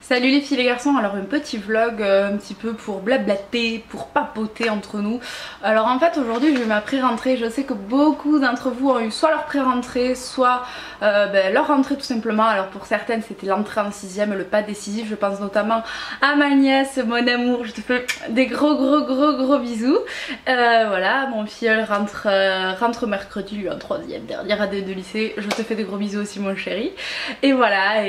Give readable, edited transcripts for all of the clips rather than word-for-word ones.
Salut les filles et les garçons, alors un petit vlog un petit peu pour blablater, pour papoter entre nous. Alors en fait aujourd'hui je vais ma pré-rentrée, je sais que beaucoup d'entre vous ont eu soit leur pré-rentrée, soit leur rentrée tout simplement. Alors pour certaines c'était l'entrée en 6ème, le pas décisif, je pense notamment à ma nièce, mon amour, je te fais des gros bisous. Voilà, mon filleul rentre mercredi, lui en 3ème, dernière année de lycée, je te fais des gros bisous aussi mon chéri. Et voilà,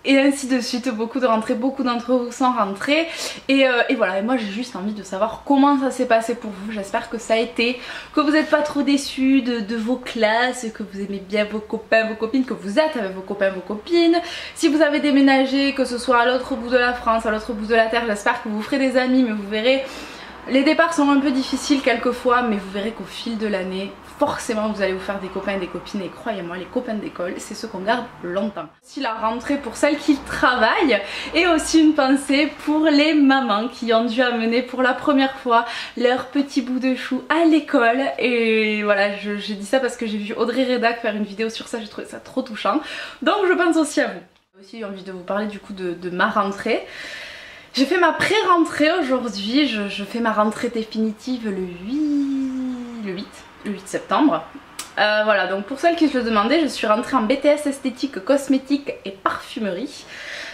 et ainsi de suite, beaucoup de rentrées, beaucoup d'entre vous sont rentrés et voilà, et moi j'ai juste envie de savoir comment ça s'est passé pour vous. J'espère que ça a été, que vous n'êtes pas trop déçus de vos classes, que vous aimez bien vos copains, vos copines, que vous êtes avec vos copains, vos copines. Si vous avez déménagé, que ce soit à l'autre bout de la France, à l'autre bout de la terre, j'espère que vous ferez des amis, mais vous verrez, les départs sont un peu difficiles quelquefois, mais vous verrez qu'au fil de l'année, forcément vous allez vous faire des copains et des copines, et croyez-moi, les copains d'école c'est ceux qu'on garde longtemps. Aussi la rentrée pour celles qui travaillent, et aussi une pensée pour les mamans qui ont dû amener pour la première fois leur petit bout de chou à l'école. Et voilà, j'ai dit ça parce que j'ai vu Audrey Redac faire une vidéo sur ça, j'ai trouvé ça trop touchant, donc je pense aussi à vous. J'ai aussi envie de vous parler du coup de ma rentrée. J'ai fait ma pré-rentrée aujourd'hui, je fais ma rentrée définitive le 8 septembre. Voilà, donc pour celles qui se le demandaient, je suis rentrée en BTS esthétique, cosmétique et parfumerie.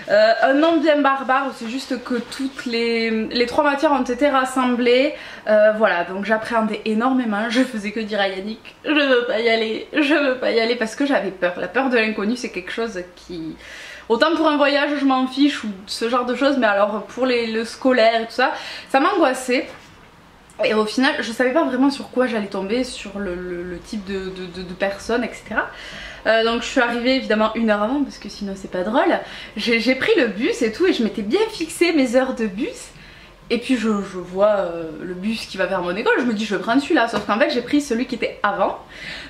Un nom bien barbare, c'est juste que toutes les trois matières ont été rassemblées. Voilà, donc j'appréhendais énormément, je faisais que dire à Yannick, je veux pas y aller parce que j'avais peur. La peur de l'inconnu c'est quelque chose qui... Autant pour un voyage je m'en fiche ou ce genre de choses, mais alors pour le scolaire et tout ça, ça m'angoissait. Et au final je savais pas vraiment sur quoi j'allais tomber, sur le type de personne, etc. Donc je suis arrivée évidemment 1 heure avant parce que sinon c'est pas drôle. J'ai pris le bus et tout et je m'étais bien fixé mes heures de bus. Et puis je vois le bus qui va vers mon école, je me dis je vais prendre celui-là, sauf qu'en fait j'ai pris celui qui était avant.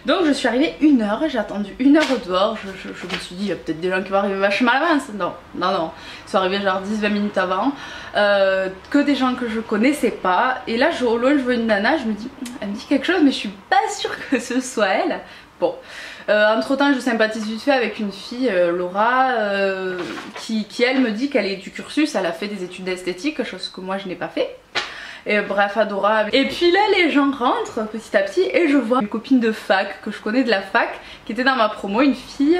Donc je suis arrivée 1 heure, j'ai attendu 1 heure au dehors, je me suis dit il y a peut-être des gens qui vont arriver vachement à l'avance. Non, ils sont arrivés genre 10-20 minutes avant, que des gens que je connaissais pas. Et là au loin je vois une nana, je me dis elle me dit quelque chose mais je suis pas sûre que ce soit elle. Bon, entre temps je sympathise vite fait avec une fille, Laura, qui elle me dit qu'elle est du cursus, elle a fait des études d'esthétique, chose que moi je n'ai pas fait. Et bref, adorable. Et puis là les gens rentrent petit à petit et je vois une copine de fac que je connais de la fac qui était dans ma promo, une fille.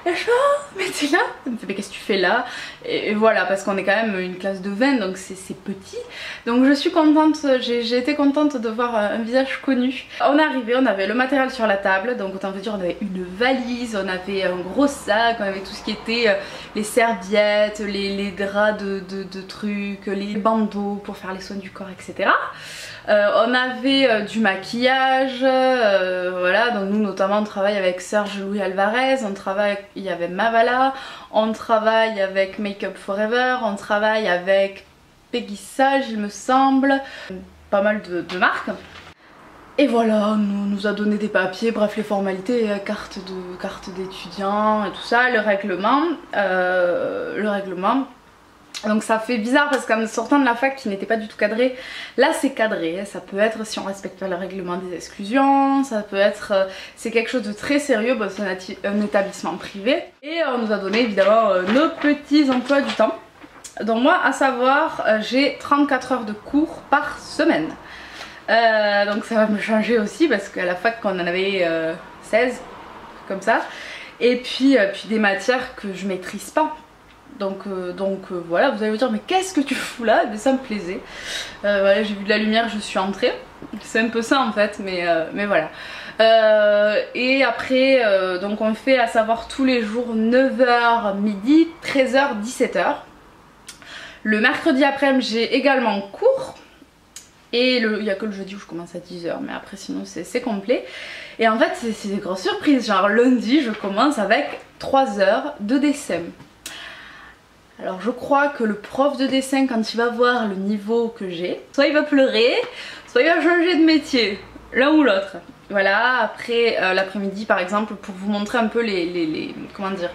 Et je fais oh mais t'es là? Elle me fait mais qu'est-ce que tu fais là? Et voilà, parce qu'on est quand même une classe de 20 donc c'est petit. Donc je suis contente, j'ai été contente de voir un visage connu. On est arrivé, on avait le matériel sur la table, donc autant vous dire on avait une valise, on avait un gros sac, on avait tout ce qui était les serviettes, les draps de trucs, les bandeaux pour faire les soins du corps, etc. On avait du maquillage, voilà, donc nous notamment on travaille avec Serge Louis Alvarez, on travaille, il y avait Mavala, on travaille avec Make Up Forever, on travaille avec Peggy Sage il me semble, pas mal de marques. Et voilà, on nous a donné des papiers, bref les formalités, carte d'étudiant et tout ça, le règlement. Donc ça fait bizarre parce qu'en sortant de la fac qui n'était pas du tout cadré, là c'est cadré, ça peut être si on respecte pas le règlement des exclusions, ça peut être, c'est quelque chose de très sérieux, bon, c'est un établissement privé. Et on nous a donné évidemment nos petits emplois du temps. Donc moi à savoir, j'ai 34 heures de cours par semaine. Donc ça va me changer aussi parce qu'à la fac on en avait 16, comme ça. Et puis des matières que je maîtrise pas. Donc voilà, vous allez vous dire mais qu'est-ce que tu fous là? Mais ça me plaisait. Voilà, j'ai vu de la lumière, je suis entrée. C'est un peu ça en fait, mais voilà. Et après, donc on fait à savoir tous les jours 9h midi, 13h, 17h. Le mercredi après-midi j'ai également cours. Et il n'y a que le jeudi où je commence à 10h, mais après sinon c'est complet. Et en fait c'est des grosses surprises, genre lundi je commence avec 3 heures de dessin. Alors je crois que le prof de dessin quand il va voir le niveau que j'ai, soit il va pleurer, soit il va changer de métier, l'un ou l'autre. Voilà, après l'après-midi par exemple, pour vous montrer un peu comment dire,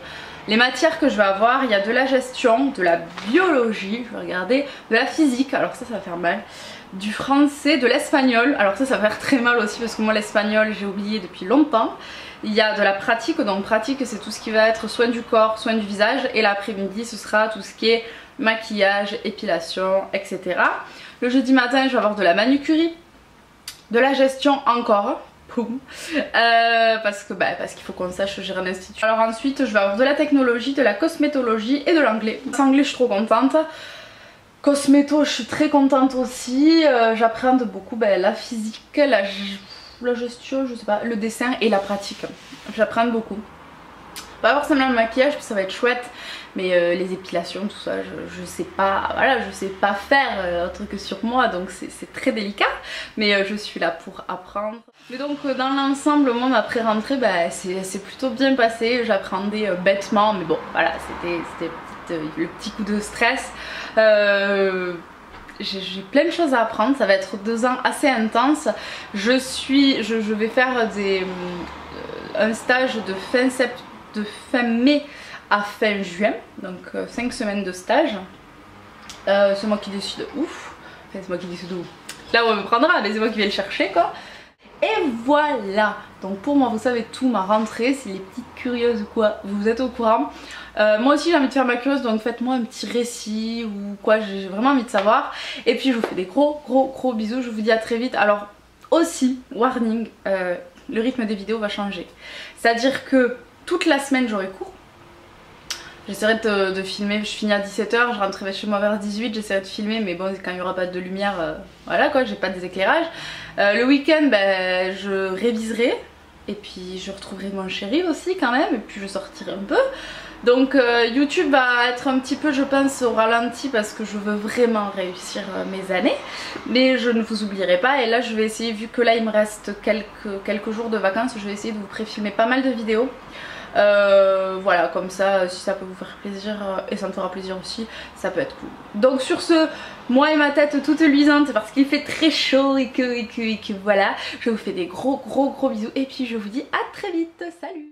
les matières que je vais avoir, il y a de la gestion, de la biologie, je vais regarder, de la physique, alors ça va faire mal, du français, de l'espagnol, alors ça va faire très mal aussi parce que moi l'espagnol j'ai oublié depuis longtemps, il y a de la pratique, donc pratique c'est tout ce qui va être soin du corps, soin du visage, et l'après-midi ce sera tout ce qui est maquillage, épilation, etc. Le jeudi matin je vais avoir de la manucurie, de la gestion encore. Parce qu'il faut qu'on sache gérer l'institut. Alors ensuite je vais avoir de la technologie, de la cosmétologie et de l'anglais. Anglais je suis trop contente. Cosméto je suis très contente aussi. J'apprends beaucoup la physique, la gestion, je sais pas, le dessin et la pratique. J'apprends beaucoup. Pas forcément le maquillage, ça va être chouette, mais les épilations, tout ça, je sais pas, voilà, je sais pas faire autre que sur moi, donc c'est très délicat, mais je suis là pour apprendre. Mais donc dans l'ensemble, moi ma pré-rentrée, c'est plutôt bien passé, j'apprenais bêtement, mais bon, voilà, c'était le petit coup de stress. J'ai plein de choses à apprendre, ça va être 2 ans assez intenses. Je vais faire un stage de fin mai à fin juin, donc 5 semaines de stage. C'est moi qui décide ouf, enfin c'est moi qui décide où. Là où on me prendra, mais c'est moi qui vais le chercher quoi. Et voilà, donc pour moi vous savez tout, ma rentrée, si les petites curieuses ou quoi, vous êtes au courant. Moi aussi j'ai envie de faire ma curieuse, donc faites-moi un petit récit ou quoi, j'ai vraiment envie de savoir. Et puis je vous fais des gros bisous, je vous dis à très vite. Alors aussi, warning, le rythme des vidéos va changer. C'est-à-dire que toute la semaine j'aurai cours. J'essaierai de filmer, je finis à 17 h, je rentrerai chez moi vers 18 h, j'essaierai de filmer, mais bon quand il n'y aura pas de lumière, voilà quoi, j'ai pas des éclairages. Le week-end je réviserai, et puis je retrouverai mon chéri aussi quand même, et puis je sortirai un peu. Donc YouTube va être un petit peu je pense au ralenti parce que je veux vraiment réussir mes années. Mais je ne vous oublierai pas, et là je vais essayer, vu que là il me reste quelques jours de vacances, je vais essayer de vous pré-filmer pas mal de vidéos. Voilà, comme ça si ça peut vous faire plaisir et ça me fera plaisir aussi, ça peut être cool. Donc sur ce, moi et ma tête toute luisante parce qu'il fait très chaud et que voilà, je vous fais des gros bisous et puis je vous dis à très vite, salut.